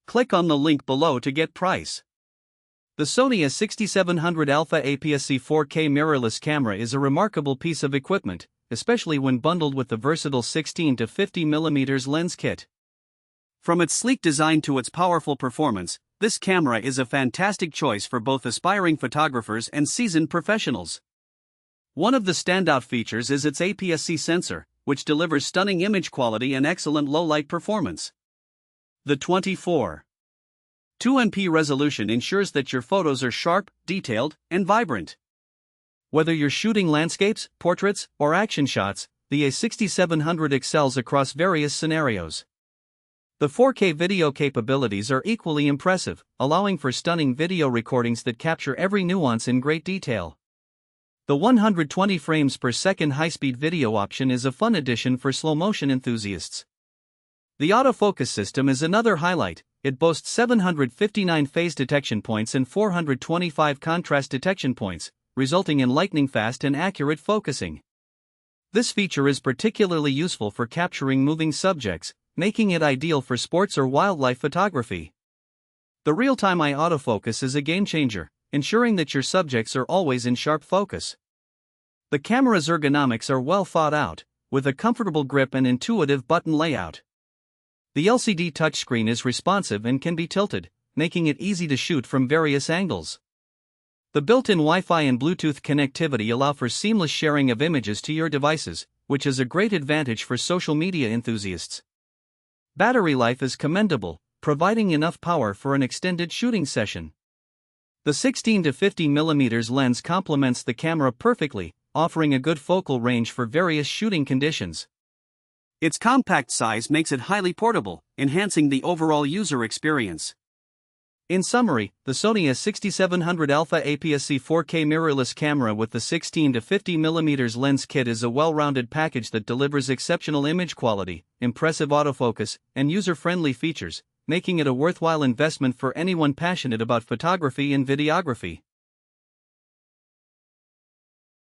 Click on the link below to get price. The Sony a6700 Alpha APS C 4K mirrorless camera is a remarkable piece of equipment, especially when bundled with the versatile 16 to 50mm lens kit. From its sleek design to its powerful performance, this camera is a fantastic choice for both aspiring photographers and seasoned professionals. One of the standout features is its APS-C sensor, which delivers stunning image quality and excellent low-light performance. The 24:2 resolution ensures that your photos are sharp, detailed, and vibrant. Whether you're shooting landscapes, portraits, or action shots, the a6700 excels across various scenarios. The 4K video capabilities are equally impressive, allowing for stunning video recordings that capture every nuance in great detail. The 120 frames per second high-speed video option is a fun addition for slow-motion enthusiasts. The autofocus system is another highlight. It boasts 759 phase detection points and 425 contrast detection points, resulting in lightning-fast and accurate focusing. This feature is particularly useful for capturing moving subjects, making it ideal for sports or wildlife photography. The Real-Time Eye Autofocus is a game-changer, ensuring that your subjects are always in sharp focus. The camera's ergonomics are well thought out, with a comfortable grip and intuitive button layout. The LCD touchscreen is responsive and can be tilted, making it easy to shoot from various angles. The built-in Wi-Fi and Bluetooth connectivity allow for seamless sharing of images to your devices, which is a great advantage for social media enthusiasts. Battery life is commendable, providing enough power for an extended shooting session. The 16 to 50mm lens complements the camera perfectly, offering a good focal range for various shooting conditions. Its compact size makes it highly portable, enhancing the overall user experience. In summary, the Sony a6700 Alpha APS C 4K mirrorless camera with the 16 to 50mm lens kit is a well-rounded package that delivers exceptional image quality, impressive autofocus, and user-friendly features, making it a worthwhile investment for anyone passionate about photography and videography.